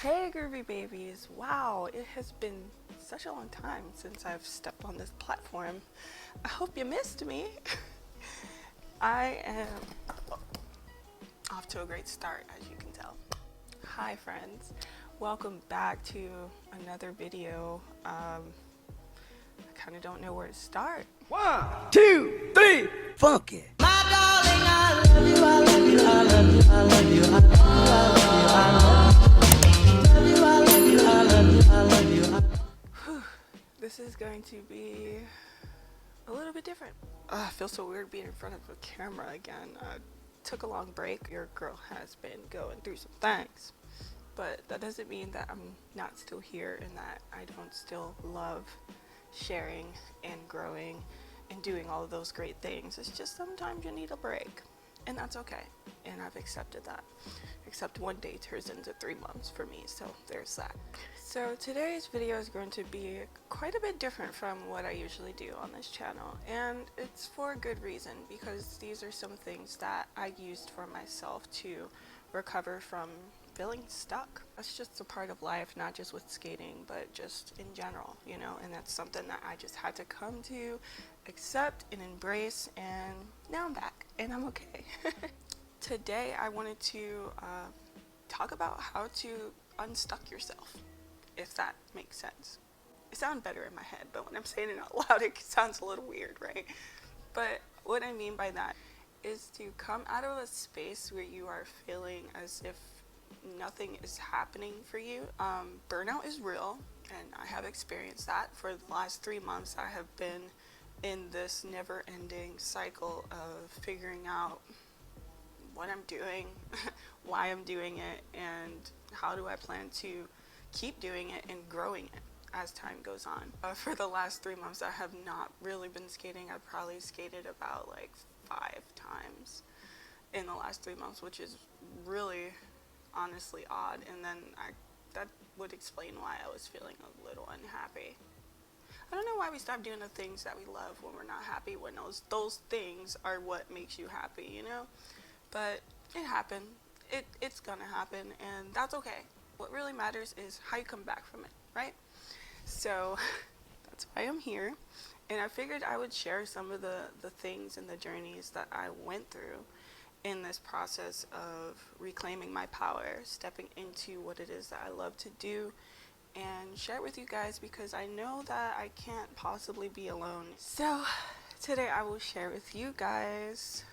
Hey Groovy babies, wow, it has been such a long time since I've stepped on this platform. I hope you missed me. I am off to a great start, as you can tell. Hi friends, welcome back to another video. I kind of don't know where to start. 1, 2, 3, funky. My darling, I love you, I love you, I love you, I love you, I love you, I love you, I love you, I love you, I love you, I love you. This is going to be a little bit different. I feel so weird being in front of a camera again. I took a long break. Your girl has been going through some things. But that doesn't mean that I'm not still here and that I don't still love sharing and growing and doing all of those great things. It's just sometimes you need a break, and that's okay, and I've accepted that. Except one day turns into 3 months for me, so there's that. So today's video is going to be quite a bit different from what I usually do on this channel, and it's for a good reason, because these are some things that I used for myself to recover from feeling stuck. That's just a part of life, not just with skating, but just in general, you know, and that's something that I just had to come to, accept and embrace, and now I'm back and I'm okay. Today I wanted to talk about how to unstuck yourself, if that makes sense. It sounds better in my head, but when I'm saying it out loud it sounds a little weird, right? But what I mean by that is to come out of a space where you are feeling as if nothing is happening for you. Burnout is real, and I have experienced that. For the last 3 months I have been in this never-ending cycle of figuring out what I'm doing, why I'm doing it, and how do I plan to keep doing it and growing it as time goes on. For the last 3 months I have not really been skating. I've probably skated about like 5 times in the last 3 months, which is really honestly odd, and then that would explain why I was feeling a little unhappy. I don't know why we stop doing the things that we love when we're not happy, when those things are what makes you happy, you know? But it happened. It's gonna happen, and that's okay. What really matters is how you come back from it, right? So that's why I'm here, and I figured I would share some of the things and the journeys that I went through in this process of reclaiming my power, stepping into what it is that I love to do, and share it with you guys, because I know that I can't possibly be alone. So today I will share with you guys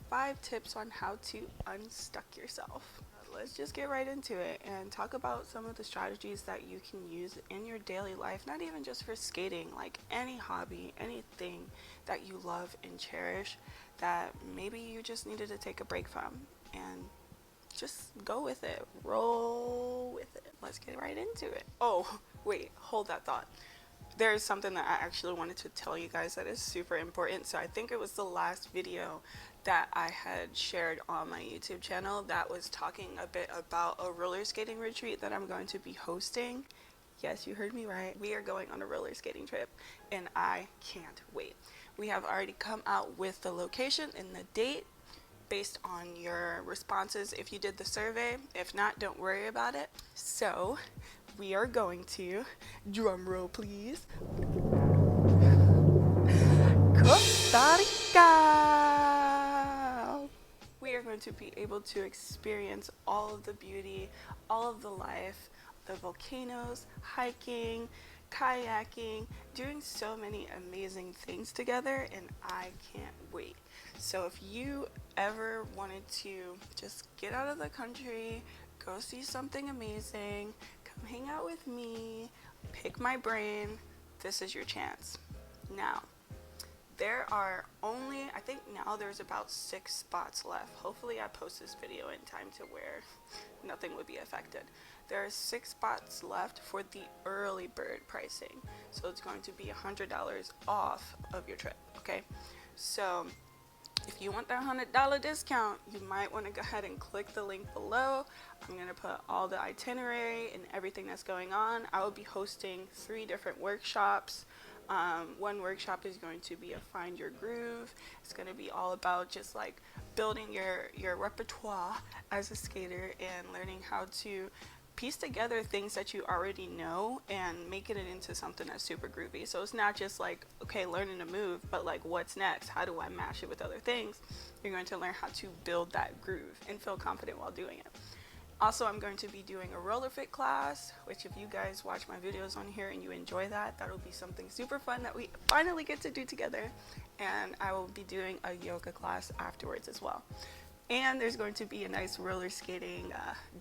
5 tips on how to unstuck yourself. Let's just get right into it and talk about some of the strategies that you can use in your daily life, not even just for skating, like any hobby, anything that you love and cherish that maybe you just needed to take a break from, and just go with it, roll with it. Let's get right into it. Oh, wait, hold that thought. There is something that I actually wanted to tell you guys that is super important. So I think it was the last video that I had shared on my YouTube channel that was talking a bit about a roller skating retreat that I'm going to be hosting. Yes, you heard me right. We are going on a roller skating trip, and I can't wait. We have already come out with the location and the date based on your responses if you did the survey. If not, don't worry about it. So we are going to, drum roll please, Costa Rica. We are going to be able to experience all of the beauty, all of the life, the volcanoes, hiking, kayaking, doing so many amazing things together, and I can't wait. So if you ever wanted to just get out of the country, go see something amazing, come hang out with me, pick my brain, this is your chance. Now, there are only, I think now there's about 6 spots left. Hopefully I post this video in time to where nothing would be affected. There are 6 spots left for the early bird pricing. So it's going to be $100 off of your trip, okay? So if you want that $100 discount, you might want to go ahead and click the link below. I'm going to put all the itinerary and everything that's going on. I will be hosting 3 different workshops. One workshop is going to be a Find Your Groove. It's going to be all about just like building your repertoire as a skater and learning how to piece together things that you already know and making it into something that's super groovy. So it's not just like, okay, learning to move, but like, what's next? How do I mash it with other things? You're going to learn how to build that groove and feel confident while doing it. Also, I'm going to be doing a roller fit class, which if you guys watch my videos on here and you enjoy that, that'll be something super fun that we finally get to do together. And I will be doing a yoga class afterwards as well. And there's going to be a nice roller skating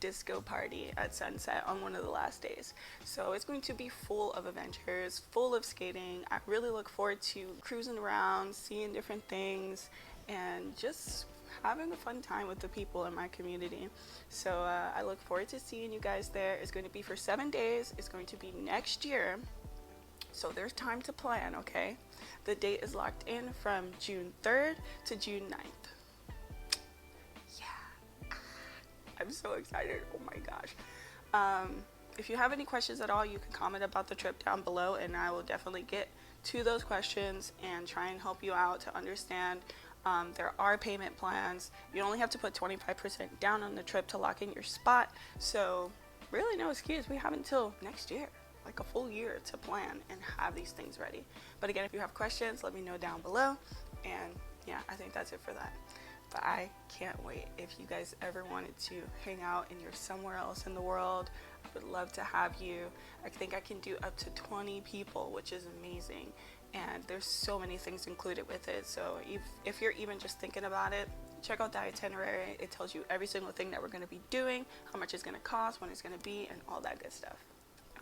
disco party at sunset on one of the last days. So it's going to be full of adventures, full of skating. I really look forward to cruising around, seeing different things, and just having a fun time with the people in my community. So I look forward to seeing you guys there. It's going to be for 7 days. It's going to be next year. So there's time to plan, okay? The date is locked in from June 3rd to June 9th. I'm so excited. Oh my gosh. If you have any questions at all, you can comment about the trip down below, and I will definitely get to those questions and try and help you out to understand. There are payment plans. You only have to put 25% down on the trip to lock in your spot. So really no excuse. We have until next year, like a full year, to plan and have these things ready. But again, if you have questions, let me know down below. And yeah, I think that's it for that. But I can't wait. If you guys ever wanted to hang out and you're somewhere else in the world, I would love to have you. I think I can do up to 20 people, which is amazing. And there's so many things included with it. So if you're even just thinking about it, check out the itinerary. It tells you every single thing that we're going to be doing, how much it's going to cost, when it's going to be, and all that good stuff.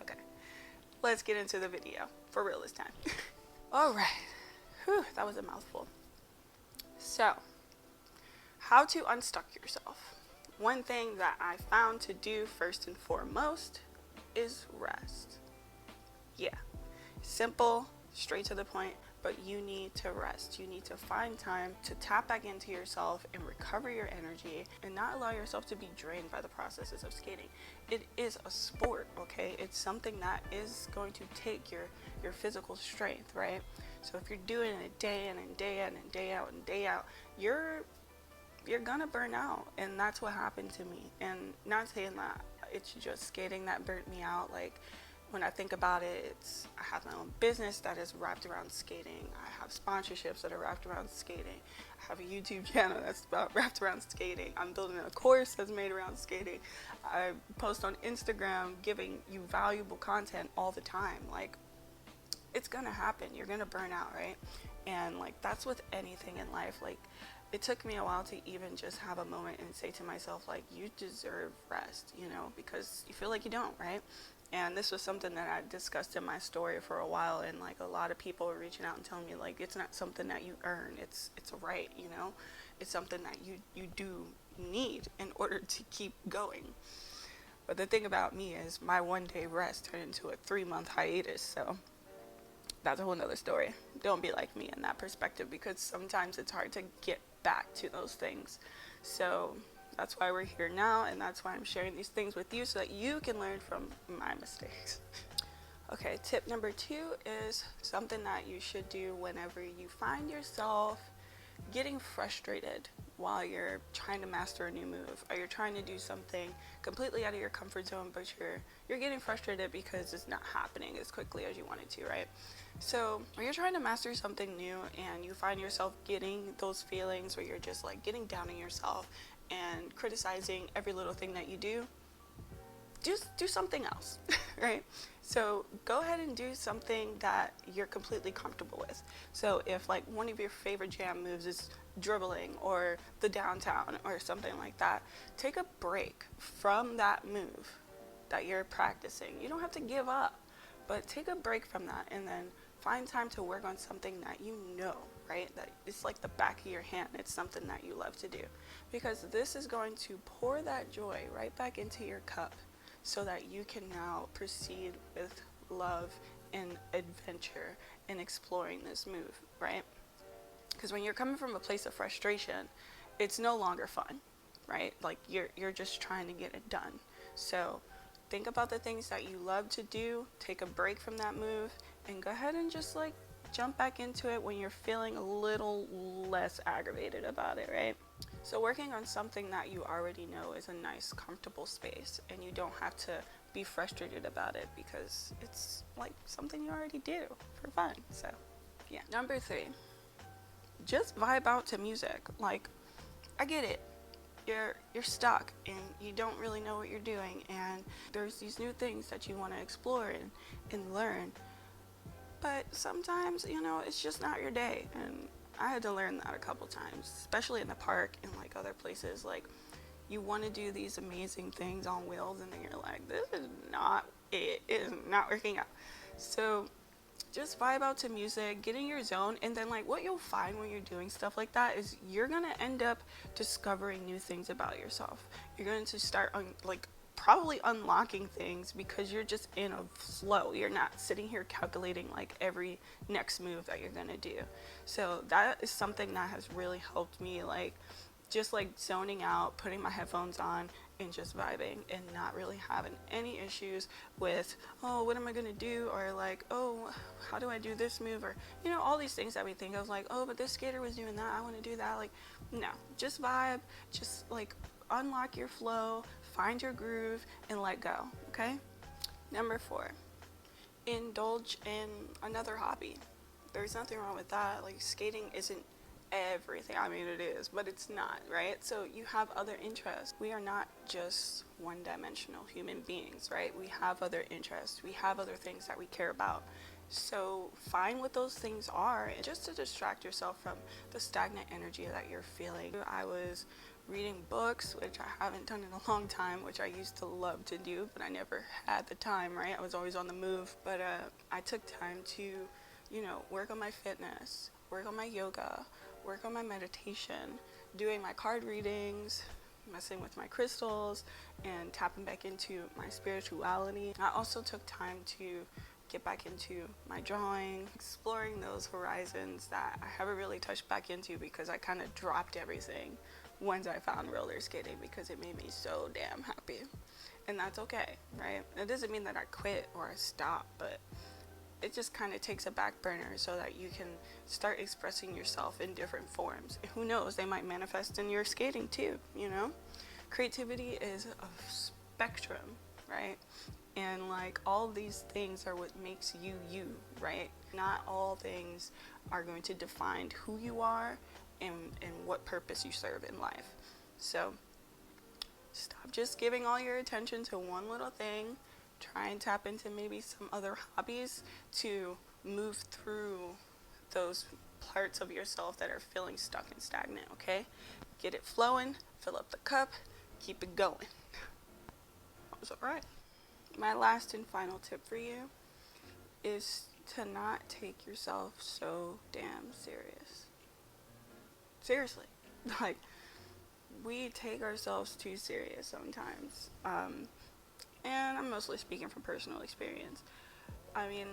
Okay, let's get into the video. For real this time. All right. Whew, that was a mouthful. So, how to unstuck yourself. One thing that I found to do first and foremost is rest. Yeah, simple, straight to the point, but you need to rest. You need to find time to tap back into yourself and recover your energy and not allow yourself to be drained by the processes of skating. It is a sport, okay? It's something that is going to take your physical strength, right? So if you're doing it day in and day in and day out and day out, you're gonna burn out. And that's what happened to me. And not saying that it's just skating that burnt me out. Like, when I think about it, I have my own business that is wrapped around skating. I have sponsorships that are wrapped around skating. I have a YouTube channel that's wrapped around skating. I'm building a course that's made around skating. I post on Instagram giving you valuable content all the time. Like, it's gonna happen. You're gonna burn out, right? And like, that's with anything in life. Like, it took me a while to even just have a moment and say to myself, like, you deserve rest, you know, because you feel like you don't, right? And this was something that I discussed in my story for a while, and like, a lot of people were reaching out and telling me, like, it's not something that you earn, it's a right, you know, it's something that you do need in order to keep going. But the thing about me is my 1 day rest turned into a 3-month hiatus, so that's a whole nother story. Don't be like me in that perspective, because sometimes it's hard to get back to those things. So that's why we're here now, and that's why I'm sharing these things with you, so that you can learn from my mistakes. Okay, tip number 2 is something that you should do whenever you find yourself getting frustrated while you're trying to master a new move, or you're trying to do something completely out of your comfort zone, but you're getting frustrated because it's not happening as quickly as you want it to, right? So when you're trying to master something new and you find yourself getting those feelings where you're just like getting down on yourself and criticizing every little thing that you do, just do something else, right? So go ahead and do something that you're completely comfortable with. So if like one of your favorite jam moves is dribbling or the downtown or something like that, take a break from that move that you're practicing. You don't have to give up, but take a break from that and then find time to work on something that you know, right? That it's like the back of your hand. It's something that you love to do, because this is going to pour that joy right back into your cup, so that you can now proceed with love and adventure and exploring this move, right? Because when you're coming from a place of frustration, it's no longer fun, right? Like, you're just trying to get it done. So think about the things that you love to do, take a break from that move, and go ahead and just like jump back into it when you're feeling a little less aggravated about it, right? So working on something that you already know is a nice, comfortable space, and you don't have to be frustrated about it because it's like something you already do for fun. So yeah. Number 3, just vibe out to music. Like, I get it. You're stuck and you don't really know what you're doing, and there's these new things that you want to explore and learn. But sometimes, it's just not your day. And I had to learn that a couple times, especially in the park and like other places. Like, you want to do these amazing things on wheels, and then you're like, this is not it. It is not working out. So just vibe out to music, get in your zone, and then like what you'll find when you're doing stuff like that is you're gonna end up discovering new things about yourself. You're going to start probably unlocking things because you're just in a flow. You're not sitting here calculating like every next move that you're gonna do. So that is something that has really helped me, like just like zoning out, putting my headphones on and just vibing and not really having any issues with, oh, what am I gonna do? Or like, oh, how do I do this move? Or, all these things that we think of, like, oh, but this skater was doing that, I wanna do that. Like, no, just vibe, just like unlock your flow, find your groove, and let go, okay? Number 4, indulge in another hobby. There's nothing wrong with that. Like, skating isn't everything. I mean, it is, but it's not, right? So you have other interests. We are not just one-dimensional human beings, right? We have other interests. We have other things that we care about. So find what those things are, just to distract yourself from the stagnant energy that you're feeling. I was reading books, which I haven't done in a long time, which I used to love to do, but I never had the time, right? I was always on the move. But I took time to, work on my fitness, work on my yoga, work on my meditation, doing my card readings, messing with my crystals, and tapping back into my spirituality. I also took time to get back into my drawing, exploring those horizons that I haven't really touched back into because I kind of dropped everything once I found roller skating because it made me so damn happy. And that's okay, right? It doesn't mean that I quit or I stopped, but it just kind of takes a back burner so that you can start expressing yourself in different forms. Who knows, they might manifest in your skating too, Creativity is a spectrum, right? And like all these things are what makes you you, right? Not all things are going to define who you are and what purpose you serve in life. So stop just giving all your attention to one little thing. Try and tap into maybe some other hobbies to move through those parts of yourself that are feeling stuck and stagnant, okay? Get it flowing, fill up the cup, keep it going. That was alright. My last and final tip for you is to not take yourself so damn serious. Seriously. Like, we take ourselves too serious sometimes. And I'm mostly speaking from personal experience. I mean,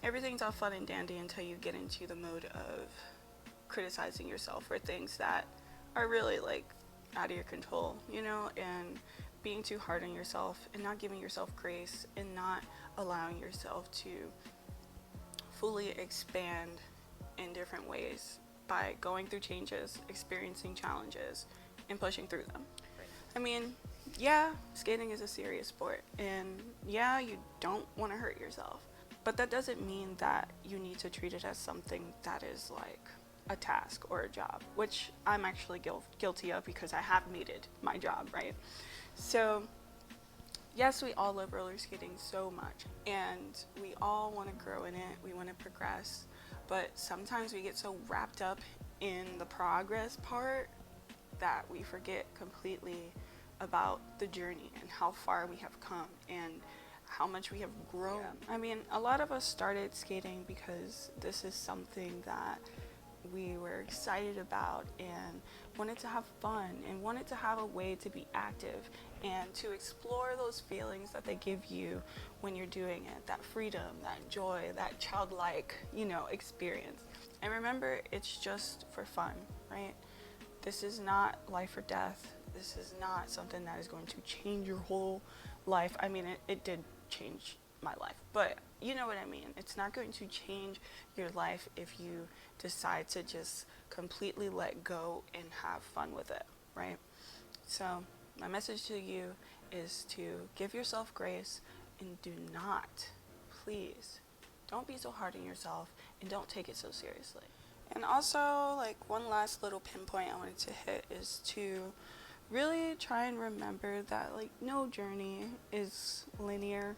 everything's all fun and dandy until you get into the mode of criticizing yourself for things that are really like out of your control, and being too hard on yourself and not giving yourself grace and not allowing yourself to fully expand in different ways by going through changes, experiencing challenges, and pushing through them. I mean, yeah, skating is a serious sport, and yeah, you don't want to hurt yourself, but that doesn't mean that you need to treat it as something that is like a task or a job, which I'm actually guilty of because I have made it my job, right? So yes, we all love roller skating so much, and we all want to grow in it, we want to progress, but sometimes we get so wrapped up in the progress part that we forget completely about the journey and how far we have come and how much we have grown. I mean, a lot of us started skating because this is something that we were excited about and wanted to have fun and wanted to have a way to be active and to explore those feelings that they give you when you're doing it, that freedom, that joy, that childlike, experience. And remember, it's just for fun, right? This is not life or death. This is not something that is going to change your whole life. I mean, it did change my life, but you know what I mean. It's not going to change your life if you decide to just completely let go and have fun with it. right? So my message to you is to give yourself grace and do not, please, don't be so hard on yourself and don't take it so seriously. And also, like, one last little pinpoint I wanted to hit is to really try and remember that, like, no journey is linear,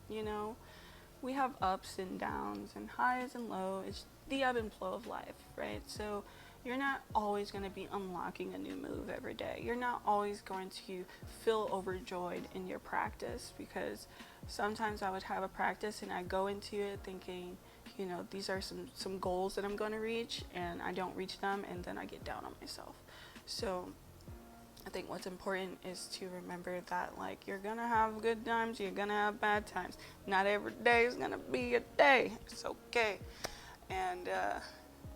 you know? We have ups and downs and highs and lows. It's the ebb and flow of life, right? So you're not always going to be unlocking a new move every day. You're not always going to feel overjoyed in your practice, because sometimes I would have a practice and I go into it thinking, you know, these are some goals that I'm going to reach, and I don't reach them, and then I get down on myself. So I think what's important is to remember that, like, you're gonna have good times, you're gonna have bad times. Not every day is gonna be a day. It's okay. And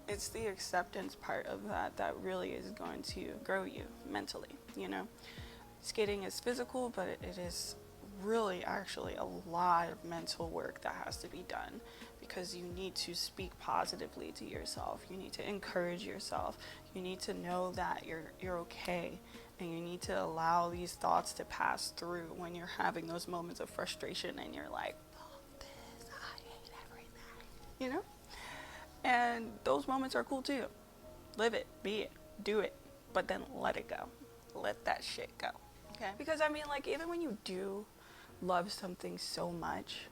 it's the acceptance part of that that really is going to grow you mentally, you know. Skating is physical, but it is really actually a lot of mental work that has to be done, because you need to speak positively to yourself. You need to encourage yourself. You need to know that you're okay, and you need to allow these thoughts to pass through when you're having those moments of frustration and you're like, fuck this, I hate everything, you know? And those moments are cool too. Live it, be it, do it, but then let it go. Let that shit go, okay? Because I mean, like, even when you do love something so much,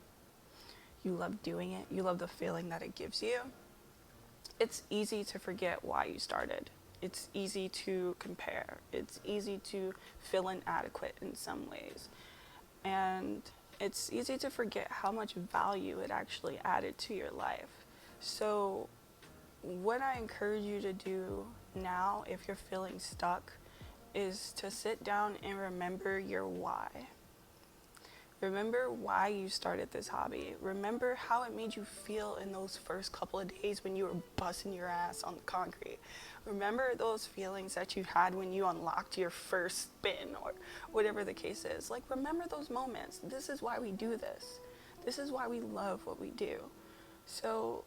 you love doing it, you love the feeling that it gives you, it's easy to forget why you started. It's easy to compare. It's easy to feel inadequate in some ways. And it's easy to forget how much value it actually added to your life. So what I encourage you to do now, if you're feeling stuck, is to sit down and remember your why. Remember why you started this hobby. Remember how it made you feel in those first couple of days when you were busting your ass on the concrete. Remember those feelings that you had when you unlocked your first spin, or whatever the case is. Like, remember those moments. This is why we do this. This is why we love what we do. So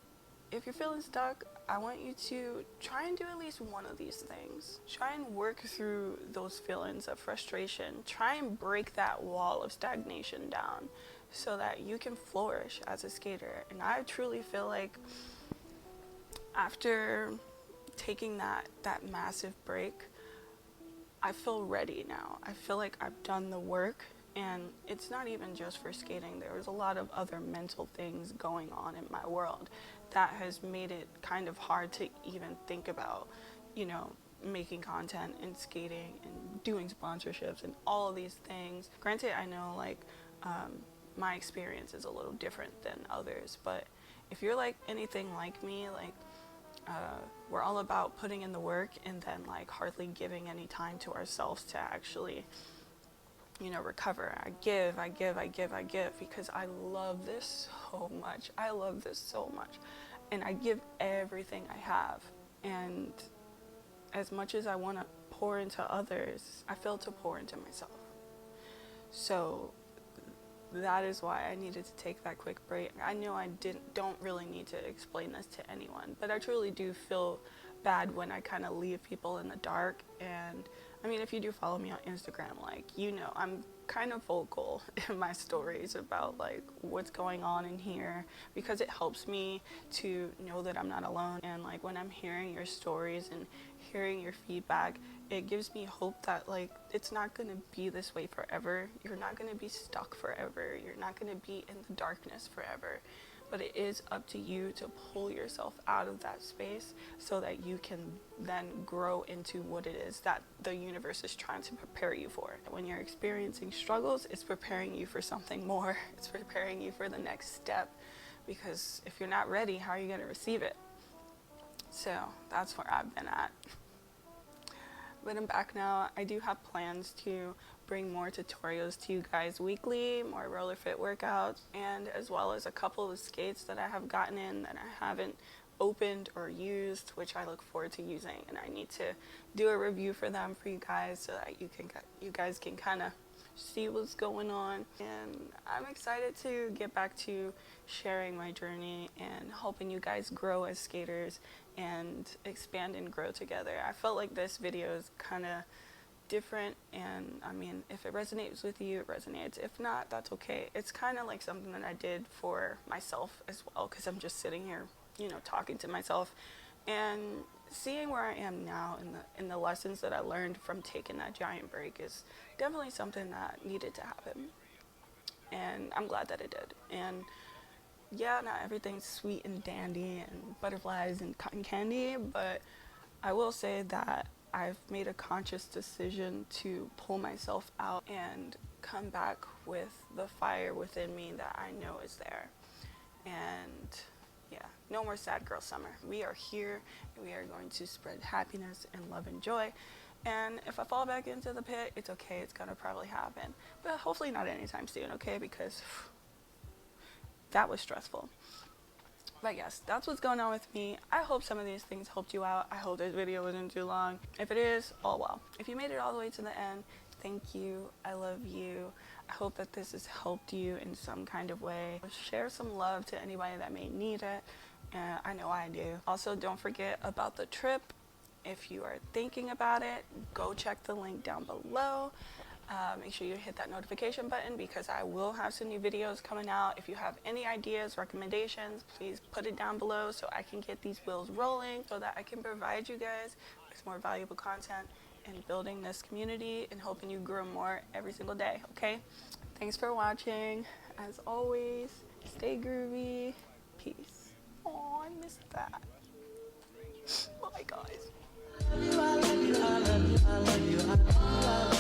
if you're feeling stuck, I want you to try and do at least one of these things. Try and work through those feelings of frustration. Try and break that wall of stagnation down so that you can flourish as a skater. And I truly feel like after taking that massive break, I feel ready now. I feel like I've done the work, and it's not even just for skating. There was a lot of other mental things going on in my world that has made it kind of hard to even think about, you know, making content and skating and doing sponsorships and all of these things. Granted, I know, like, my experience is a little different than others, but if you're like anything like me, like, we're all about putting in the work and then, like, hardly giving any time to ourselves to actually, you know, recover. I give because I love this so much. I love this so much. And I give everything I have. And as much as I want to pour into others, I fail to pour into myself. So that is why I needed to take that quick break. I know I don't really need to explain this to anyone, but I truly do feel bad when I kind of leave people in the dark. And I mean, if you do follow me on Instagram, like, you know, I'm kind of vocal in my stories about, like, what's going on in here, because it helps me to know that I'm not alone. And, like, when I'm hearing your stories and hearing your feedback, it gives me hope that, like, it's not going to be this way forever. You're not going to be stuck forever. You're not going to be in the darkness forever. But it is up to you to pull yourself out of that space so that you can then grow into what it is that the universe is trying to prepare you for. When you're experiencing struggles, it's preparing you for something more. It's preparing you for the next step, because if you're not ready, how are you going to receive it? So that's where I've been at. But I'm back now. I do have plans to bring more tutorials to you guys weekly, more roller fit workouts, and as well as a couple of skates that I have gotten in that I haven't opened or used, which I look forward to using. And I need to do a review for them for you guys so that you guys can kind of see what's going on. And I'm excited to get back to sharing my journey and helping you guys grow as skaters and expand and grow together. I felt like this video is kind of different, and I mean, if it resonates with you, it resonates. If not, that's okay. It's kind of like something that I did for myself as well, because I'm just sitting here, you know, talking to myself and seeing where I am now, in the lessons that I learned from taking that giant break is definitely something that needed to happen, and I'm glad that it did. And yeah, not everything's sweet and dandy and butterflies and cotton candy, but I will say that I've made a conscious decision to pull myself out and come back with the fire within me that I know is there. And yeah, no more sad girl summer. We are here, and we are going to spread happiness and love and joy. And if I fall back into the pit, it's okay. It's gonna probably happen, but hopefully not anytime soon, okay? Because that was stressful. But yes, that's what's going on with me. I hope some of these things helped you out. I hope this video wasn't too long. If it is, oh well. If you made it all the way to the end, thank you. I love you. I hope that this has helped you in some kind of way. Share some love to anybody that may need it. I know I do. Also, don't forget about the trip. If you are thinking about it, go check the link down below. Make sure you hit that notification button, because I will have some new videos coming out. If you have any ideas, recommendations, please put it down below so I can get these wheels rolling, so that I can provide you guys with more valuable content and building this community and helping you grow more every single day, okay? Thanks for watching. As always, stay groovy. Peace. Oh, I missed that. Bye, guys. I love you, I love you, I love you, I love you, I love you.